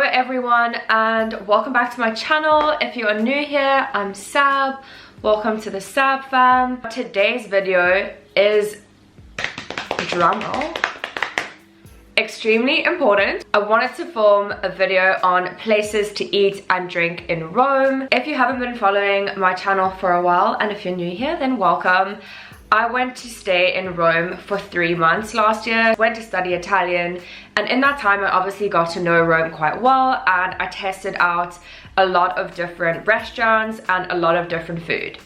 Hello everyone and welcome back to my channel. If you are new here, I'm Sab. Welcome to the Sab fam. Today's video is, drum roll, extremely important. I wanted to film a video on places to eat and drink in Rome. If you haven't been following my channel for a while, and if you're new here, then welcome. I went to stay in Rome for 3 months last year. Went to study Italian, and in that time I obviously got to know Rome quite well, and I tested out a lot of different restaurants and a lot of different food.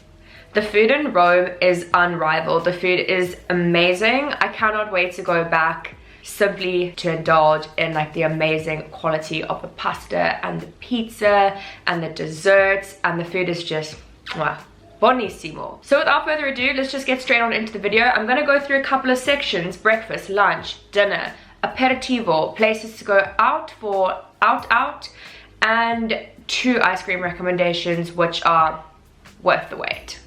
The food in Rome is unrivaled. The food is amazing. I cannot wait to go back simply to indulge in like the amazing quality of the pasta and the pizza and the desserts, and the food is just wow. Buonissimo. So without further ado, let's just get straight on into the video. I'm gonna go through a couple of sections: breakfast, lunch, dinner, aperitivo, places to go out for out, and 2 ice cream recommendations which are worth the wait.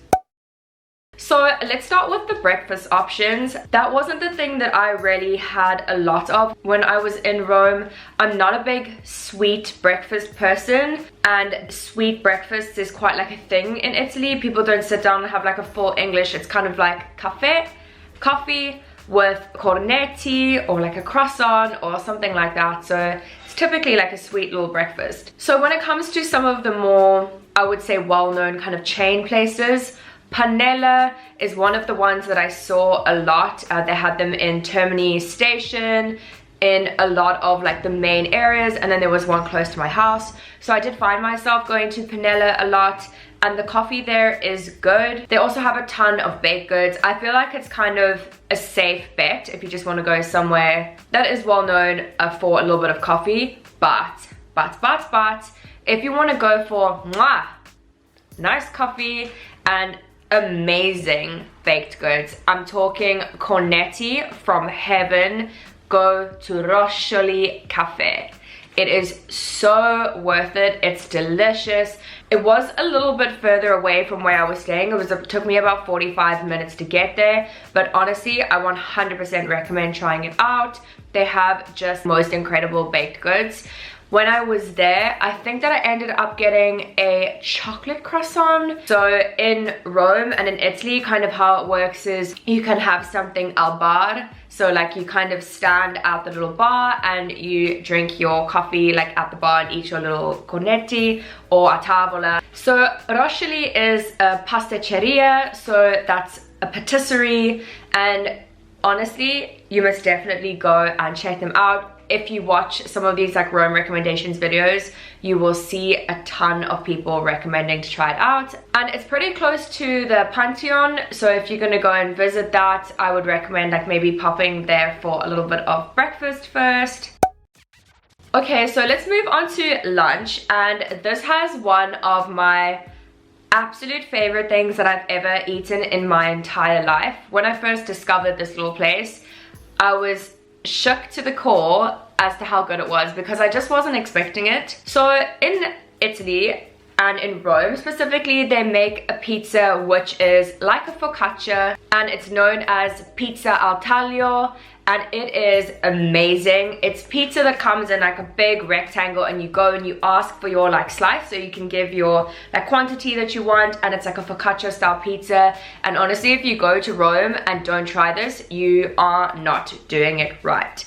So let's start with the breakfast options. That wasn't the thing that I really had a lot of when I was in Rome. I'm not a big sweet breakfast person, and sweet breakfast is quite like a thing in Italy. People don't sit down and have like a full English. It's kind of like coffee with cornetti or like a croissant or something like that. So it's typically like a sweet little breakfast. So when it comes to some of the more, I would say, well-known kind of chain places, Panella is one of the ones that I saw a lot. They had them in Termini Station, in a lot of like the main areas, and then there was one close to my house. So I did find myself going to Panella a lot, and the coffee there is good. They also have a ton of baked goods. I feel like it's kind of a safe bet if you just want to go somewhere that is well known for a little bit of coffee. But if you want to go for nice coffee and amazing baked goods, I'm talking cornetti from heaven, go to Roscioli Cafe. It is so worth it. It's delicious. It was a little bit further away from where I was staying. It took me about 45 minutes to get there, but honestly I 100% recommend trying it out. They have just most incredible baked goods. When I was there, I think that I ended up getting a chocolate croissant. So in Rome and in Italy, kind of how it works is you can have something al bar. So like you kind of stand at the little bar and you drink your coffee like at the bar and eat your little cornetti or a tavola. So Roscioli is a pasticceria, so that's a patisserie, and honestly, you must definitely go and check them out. If you watch some of these like Rome recommendations videos, you will see a ton of people recommending to try it out. And it's pretty close to the Pantheon, so if you're gonna go and visit that, I would recommend like maybe popping there for a little bit of breakfast first. Okay, so let's move on to lunch, and this has one of my absolute favorite things that I've ever eaten in my entire life. When I first discovered this little place, I was shook to the core as to how good it was, because I just wasn't expecting it. So in Italy and in Rome specifically, they make a pizza which is like a focaccia, and it's known as pizza al taglio, and it is amazing. It's pizza that comes in like a big rectangle, and you go and you ask for your like slice, so you can give your like quantity that you want, and it's like a focaccia style pizza. And honestly, if you go to Rome and don't try this, you are not doing it right.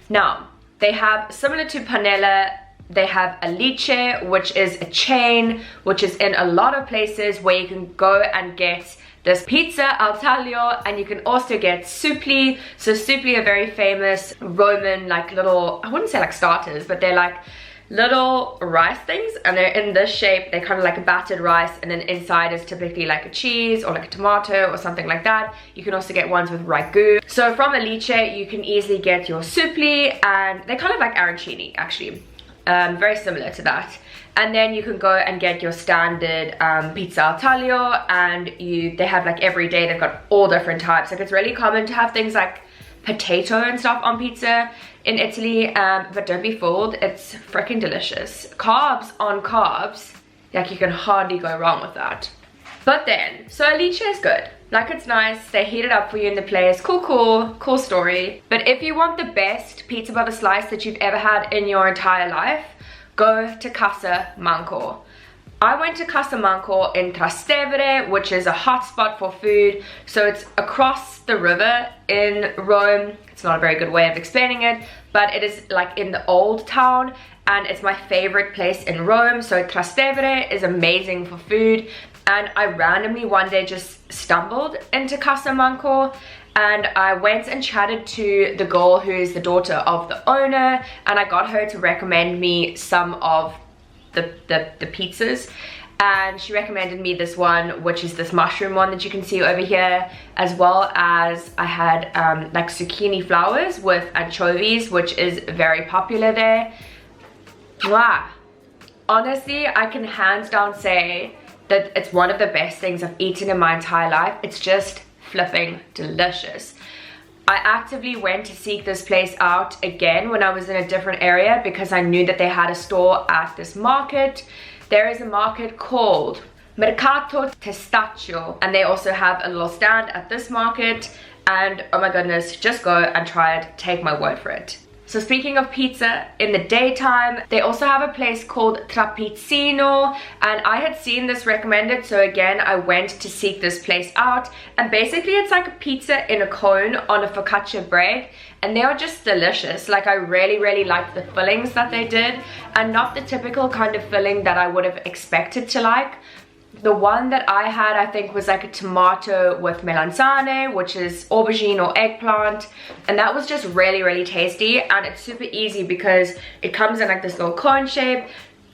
Now, they have, similar to Panella, they have Alice, which is a chain, which is in a lot of places where you can go and get this pizza al taglio, and you can also get supli. So supli are very famous Roman like little, I wouldn't say like starters, but they're like little rice things, and they're in this shape. They're kind of like a battered rice, and then inside is typically like a cheese or like a tomato or something like that. You can also get ones with ragu. So from Alice you can easily get your supli, and they're kind of like arancini actually, very similar to that. And then you can go and get your standard pizza al taglio, and they have like every day they've got all different types. Like it's really common to have things like potato and stuff on pizza in Italy, but don't be fooled, it's freaking delicious. Carbs on carbs, like you can hardly go wrong with that. But then, so Alice is good. Like it's nice, they heat it up for you in the place, cool story. But if you want the best pizza by the slice that you've ever had in your entire life, go to Casa Manco. I went to Casa Manco in Trastevere, which is a hotspot for food. So it's across the river in Rome. It's not a very good way of explaining it, but it is like in the old town, and it's my favorite place in Rome. So Trastevere is amazing for food, and I randomly one day just stumbled into Casa Manco, and I went and chatted to the girl who is the daughter of the owner, and I got her to recommend me some of the pizzas, and she recommended me this one, which is this mushroom one that you can see over here, as well as I had like zucchini flowers with anchovies, which is very popular there. Mwah. Honestly, I can hands down say that it's one of the best things I've eaten in my entire life. It's just flipping delicious. I actively went to seek this place out again when I was in a different area because I knew that they had a store at this market. There is a market called Mercato Testaccio, and they also have a little stand at this market, and oh my goodness, just go and try it, take my word for it. So speaking of pizza, in the daytime, they also have a place called Trapizzino, and I had seen this recommended, so again, I went to seek this place out. And basically, it's like a pizza in a cone on a focaccia bread, and they are just delicious. Like, I really liked the fillings that they did, and not the typical kind of filling that I would have expected to like. The one that I had, I think, was like a tomato with melanzane, which is aubergine or eggplant, and that was just really tasty. And it's super easy because it comes in like this little cone shape.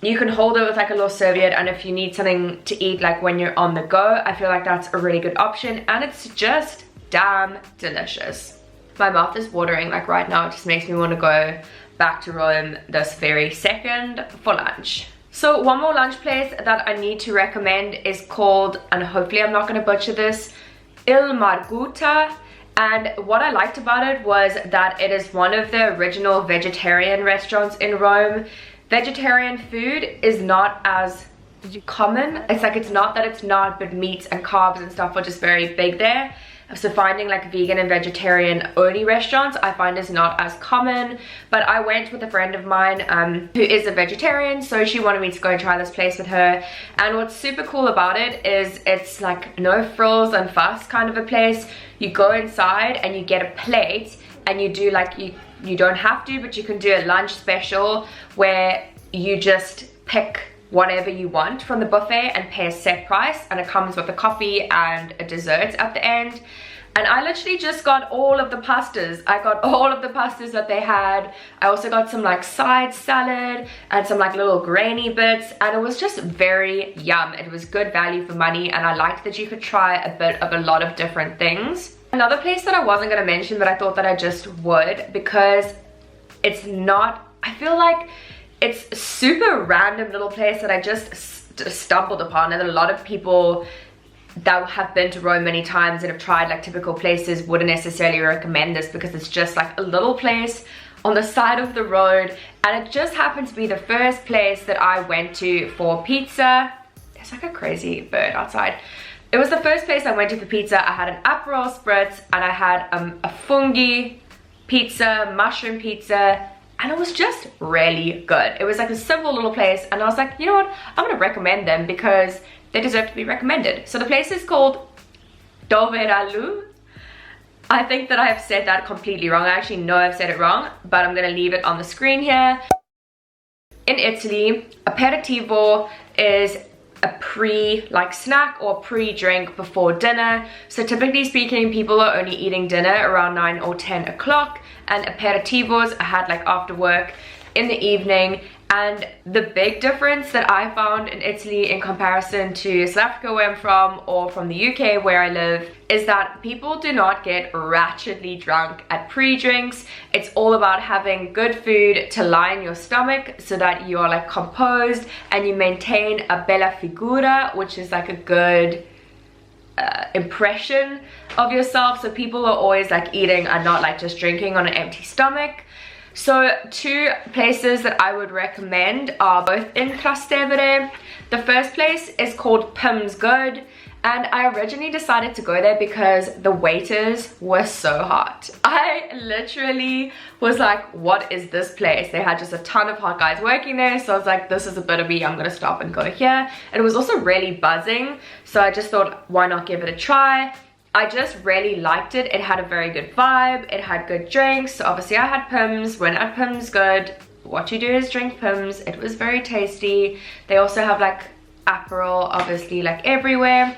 You can hold it with like a little serviette, and if you need something to eat like when you're on the go, I feel like that's a really good option, and it's just damn delicious. My mouth is watering like right now. It just makes me want to go back to Rome this very second for lunch. So one more lunch place that I need to recommend is called, and hopefully I'm not going to butcher this, Il Marguta. And what I liked about it was that it is one of the original vegetarian restaurants in Rome. Vegetarian food is not as common. It's like, it's not that it's not, but meats and carbs and stuff are just very big there. So finding like vegan and vegetarian only restaurants I find is not as common. But I went with a friend of mine who is a vegetarian, so she wanted me to go and try this place with her. And what's super cool about it is it's like no frills and fuss kind of a place. You go inside and you get a plate, and you do like, you don't have to, but you can do a lunch special where you just pick whatever you want from the buffet and pay a set price, and it comes with a coffee and a dessert at the end. And I literally just got all of the pastas. I got all of the pastas that they had. I also got some like side salad and some like little grainy bits, and it was just very yum. It was good value for money, and I liked that you could try a bit of a lot of different things. Another place that I wasn't going to mention, but I thought that I just would, because it's not, I feel like it's a super random little place that I just stumbled upon, and a lot of people that have been to Rome many times and have tried like typical places wouldn't necessarily recommend this, because it's just like a little place on the side of the road, and it just happened to be the first place that I went to for pizza. There's like a crazy bird outside. It was the first place I went to for pizza. I had an Aperol Spritz, and I had a fungi pizza, mushroom pizza, and it was just really good. It was like a simple little place, and I was like, you know what, I'm gonna recommend them because they deserve to be recommended. So the place is called Doveralu. I think that I have said that completely wrong. I actually know I've said it wrong, but I'm gonna leave it on the screen here. In Italy, aperitivo is a like snack or pre-drink before dinner. So typically speaking, people are only eating dinner around 9 or 10 o'clock, and aperitivos are had like after work in the evening. And the big difference that I found in Italy in comparison to South Africa, where I'm from, or from the UK where I live, is that people do not get ratchetly drunk at pre-drinks. It's all about having good food to line your stomach so that you are like composed and you maintain a bella figura, which is like a good impression of yourself. So people are always like eating and not like just drinking on an empty stomach. So two places that I would recommend are both in Trastevere. The first place is called Pim's Good, And I originally decided to go there because the waiters were so hot. I literally was like, what is this place? They had just a ton of hot guys working there. So I was like, this is a bit of me, I'm gonna stop and go here. And it was also really buzzing. So I just thought, why not give it a try? I just really liked it. It had a very good vibe. It had good drinks. So obviously I had Pimm's. When at Pimm's good, what you do is drink Pimm's. It was very tasty. They also have like Aperol, obviously, like everywhere.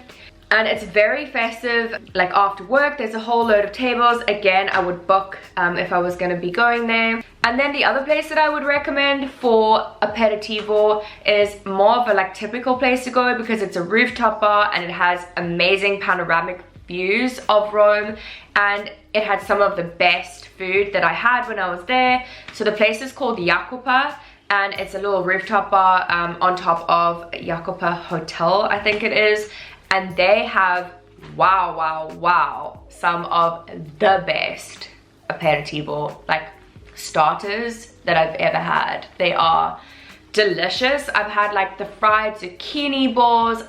And it's very festive. Like after work, there's a whole load of tables. Again, I would book if I was gonna be going there. And then the other place that I would recommend for aperitivo is more of a like typical place to go because it's a rooftop bar and it has amazing panoramic views of Rome, and it had some of the best food that I had when I was there. So the place is called Jacopa, and it's a little rooftop bar on top of Jacopa Hotel, I think it is. And they have, wow, some of the best aperitivo, like starters that I've ever had. They are delicious. I've had like the fried zucchini balls.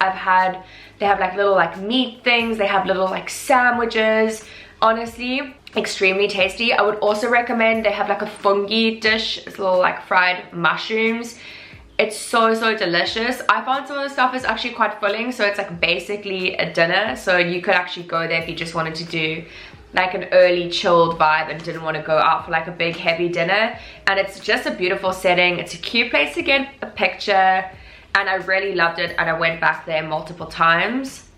They have like little like meat things. They have little like sandwiches. Honestly, extremely tasty. I would also recommend, they have like a fungi dish. It's little like fried mushrooms. It's so delicious. I found some of the stuff is actually quite filling, so it's like basically a dinner. So you could actually go there if you just wanted to do like an early chilled vibe and didn't want to go out for like a big heavy dinner. And it's just a beautiful setting. It's a cute place to get a picture, and I really loved it, and I went back there multiple times.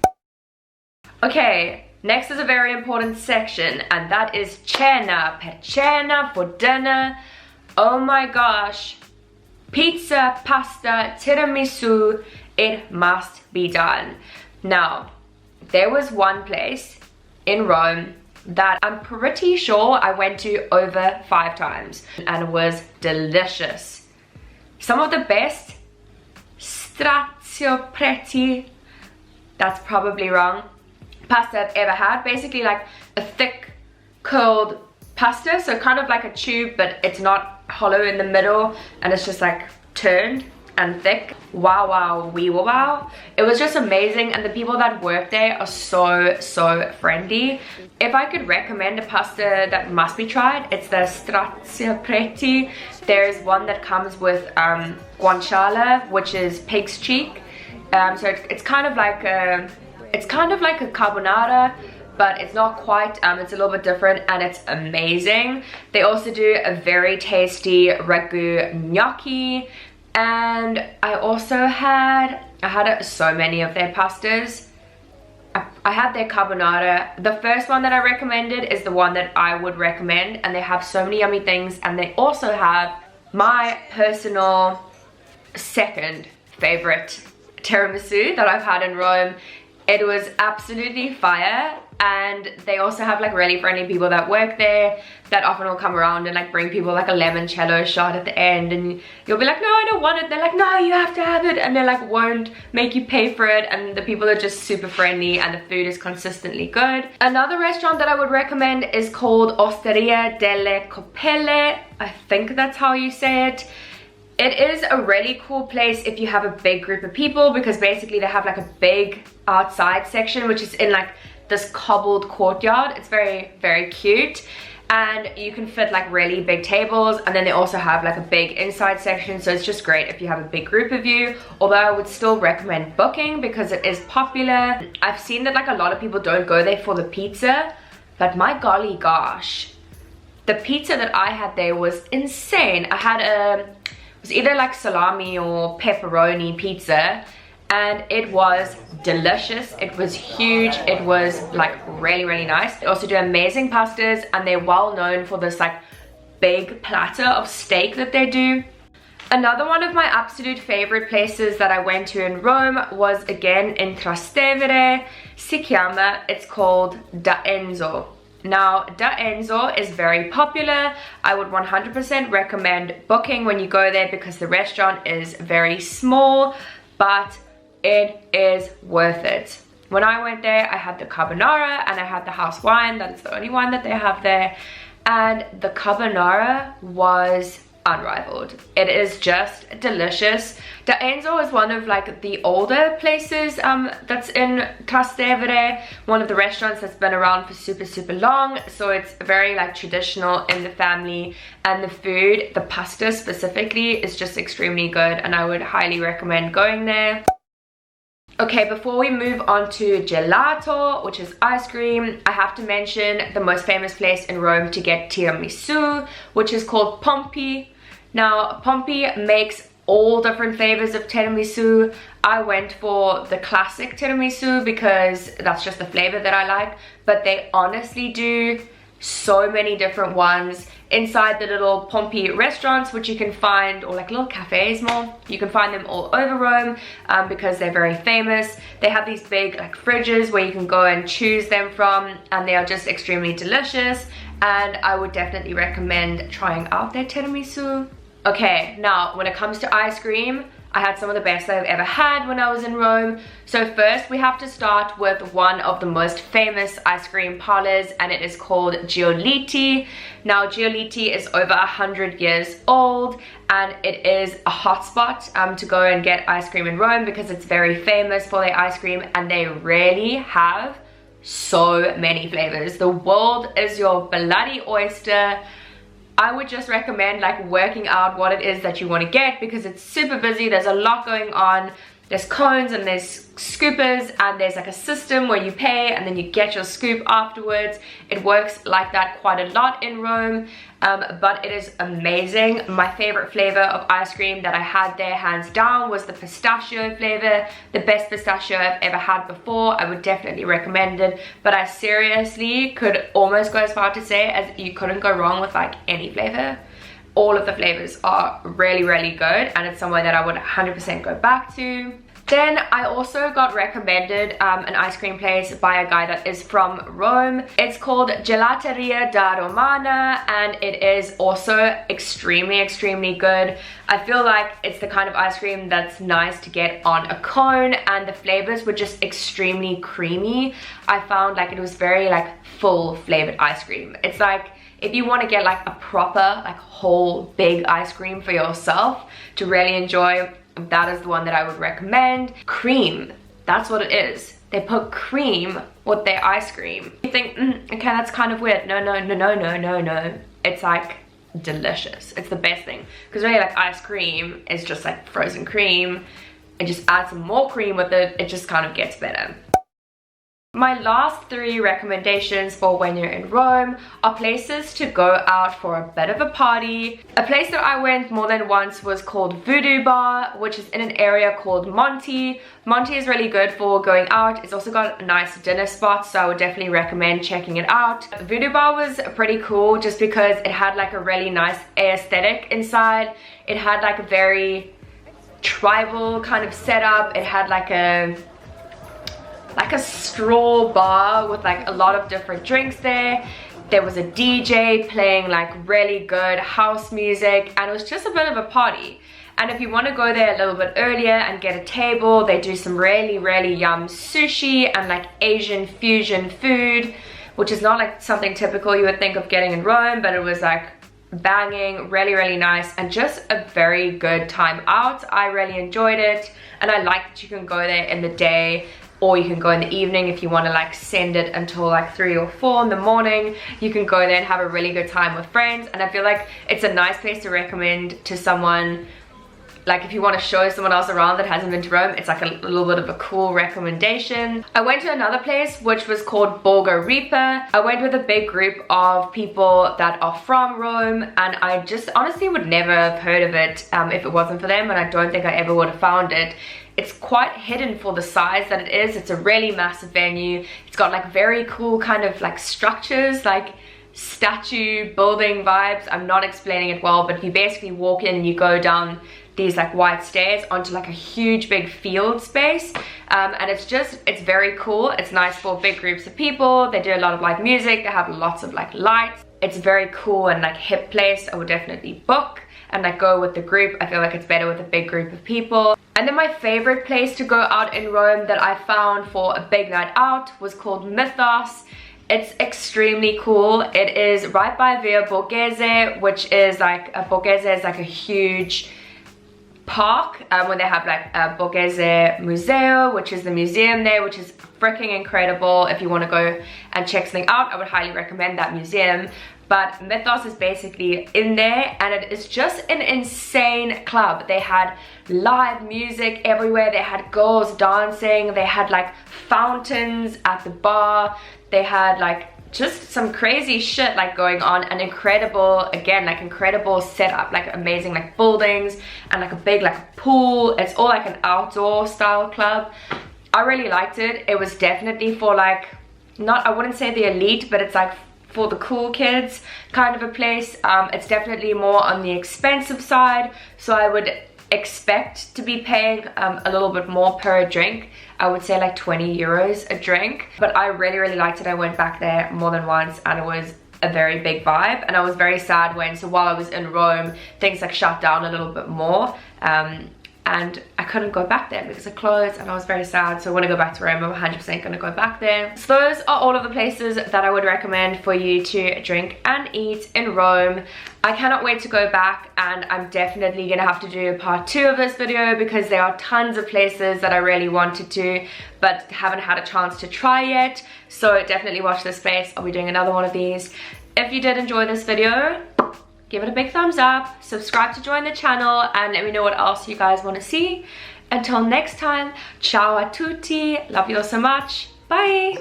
Okay, next is a very important section, and that is cena, per cena, for dinner. Oh my gosh. Pizza, pasta, tiramisu, it must be done. Now, there was one place in Rome that I'm pretty sure I went to over 5 times, and it was delicious. Some of the best stracciatella, that's probably wrong, pasta I've ever had. Basically like a thick curled pasta, so kind of like a tube, but it's not hollow in the middle, and it's just like turned and thick. Wow, wow. It was just amazing, and the people that work there are so friendly. If I could recommend a pasta that must be tried, it's the stracciatella. There's one that comes with guanciale, which is pig's cheek. So it's kind of like a carbonara, but it's not quite, it's a little bit different, and it's amazing. They also do a very tasty ragu gnocchi, and I also had so many of their pastas. I had their carbonara. The first one that I recommended is the one that I would recommend, and they have so many yummy things. And they also have my personal second favorite tiramisu that I've had in Rome. It was absolutely fire, and they also have like really friendly people that work there that often will come around and like bring people like a limoncello shot at the end, and you'll be like, no, I don't want it. They're like, no, you have to have it, and they like won't make you pay for it, and the people are just super friendly, and the food is consistently good. Another restaurant that I would recommend is called Osteria delle Coppelle. I think that's how you say it. It is a really cool place if you have a big group of people, because basically they have like a big outside section which is in like this cobbled courtyard. It's very cute, and you can fit like really big tables, and then they also have like a big inside section, so it's just great if you have a big group of you. Although I would still recommend booking because it is popular. I've seen that like a lot of people don't go there for the pizza, but my golly gosh, the pizza that I had there was insane. I had it was either like salami or pepperoni pizza, and it was delicious. It was huge. It was like really nice. They also do amazing pastas, and they're well known for this like big platter of steak that they do. Another one of my absolute favorite places that I went to in Rome was again in Trastevere. Si chiama, it's called Da Enzo. Now, Da Enzo is very popular. I would 100% recommend booking when you go there because the restaurant is very small, but it is worth it. When I went there, I had the carbonara and I had the house wine. That's the only wine that they have there. And the carbonara was unrivaled. It is just delicious. Da Enzo is one of like the older places that's in Trastevere, one of the restaurants that's been around for super long, so it's very like traditional in the family, and the food, the pasta specifically, is just extremely good, and I would highly recommend going there. Okay, before we move on to gelato, which is ice cream, I have to mention the most famous place in Rome to get tiramisu, which is called Pompi. Now, Pompi makes all different flavors of tiramisu. I went for the classic tiramisu because that's just the flavor that I like, but they honestly do so many different ones inside the little Pompi restaurants, which you can find, or like little cafes more. You can find them all over Rome because they're very famous. They have these big like fridges where you can go and choose them from, and they are just extremely delicious, and I would definitely recommend trying out their tiramisu. Okay, now when it comes to ice cream, I had some of the best that I've ever had when I was in Rome. So first we have to start with one of the most famous ice cream parlors, and it is called Giolitti. Now Giolitti is over 100 years old, and it is a hotspot to go and get ice cream in Rome because it's very famous for their ice cream, and they really have so many flavors. The world is your bloody oyster. I would just recommend like working out what it is that you want to get because it's super busy. There's a lot going on. There's cones and there's scoopers, and there's like a system where you pay and then you get your scoop afterwards. It works like that quite a lot in Rome, but it is amazing. My favorite flavor of ice cream that I had there, hands down, was the pistachio flavor. The best pistachio I've ever had before. I would definitely recommend it, but I seriously could almost go as far to say as you couldn't go wrong with like any flavor. All of the flavors are really good, and it's somewhere that I would 100% go back to. Then I also got recommended an ice cream place by a guy that is from Rome. It's called Gelateria da Romana, and it is also extremely good. I feel like it's the kind of ice cream that's nice to get on a cone, and the flavors were just extremely creamy. I found like it was very like full flavored ice cream. It's like if you want to get like a proper like whole big ice cream for yourself to really enjoy, that is the one that I would recommend. Cream, that's what it is. They put cream with their ice cream. You think, okay, that's kind of weird. No. It's like delicious. It's the best thing. Because really like ice cream is just like frozen cream, and just add some more cream with it, it just kind of gets better. My last 3 recommendations for when you're in Rome are places to go out for a bit of a party. A place that I went more than once was called Voodoo Bar, which is in an area called Monti. Monti is really good for going out. It's also got a nice dinner spot, so I would definitely recommend checking it out. Voodoo Bar was pretty cool just because it had like a really nice aesthetic inside. It had like a very tribal kind of setup. It had like a straw bar with like a lot of different drinks there. There was a DJ playing like really good house music, and it was just a bit of a party. And if you want to go there a little bit earlier and get a table, they do some really yum sushi and like Asian fusion food, which is not like something typical you would think of getting in Rome, but it was like banging, really nice, and just a very good time out. I really enjoyed it, and I like that you can go there in the day, or you can go in the evening if you want to like send it until like 3 or 4 in the morning. You can go there and have a really good time with friends, and I feel like it's a nice place to recommend to someone. Like if you want to show someone else around that hasn't been to Rome, it's like a little bit of a cool recommendation. I went to another place which was called Borgo Ripa. I went with a big group of people that are from Rome, and I just honestly would never have heard of it if it wasn't for them, and I don't think I ever would have found it. It's quite hidden for the size that it is. It's a really massive venue. It's got like very cool kind of like structures, like statue building vibes. I'm not explaining it well, but if you basically walk in and you go down these like white stairs onto like a huge big field space, and it's very cool. It's nice for big groups of people. They do a lot of like music. They have lots of like lights. It's a very cool and like hip place. I would definitely book and like go with the group. I feel like it's better with a big group of people. And then my favorite place to go out in Rome that I found for a big night out was called Mythos. It's extremely cool. It is right by Via Borghese, which is like, Borghese is like a huge park where they have like a Borghese Museo, which is the museum there, which is freaking incredible. If you want to go and check something out, I would highly recommend that museum. But Mythos is basically in there, and it is just an insane club. They had live music everywhere, they had girls dancing, they had like fountains at the bar, they had like just some crazy shit like going on, an incredible, again, like incredible setup, like amazing like buildings and like a big like pool. It's all like an outdoor style club. I really liked it. It was definitely for like, not, I wouldn't say the elite, but it's like for the cool kids kind of a place. It's definitely more on the expensive side, so I would expect to be paying a little bit more per drink. I would say like 20 euros a drink, but I really liked it. I went back there more than once, and it was a very big vibe, and I was very sad when, so while I was in Rome, things like shut down a little bit more, and I couldn't go back there because it closed, and I was very sad. So when I go back to Rome, I'm 100% gonna go back there. So those are all of the places that I would recommend for you to drink and eat in Rome. I cannot wait to go back, and I'm definitely gonna have to do a part 2 of this video because there are tons of places that I really wanted to, but haven't had a chance to try yet. So definitely watch this space. I'll be doing another one of these. If you did enjoy this video, give it a big thumbs up, subscribe to join the channel, and let me know what else you guys want to see. Until next time, ciao a tutti, love you all so much, bye!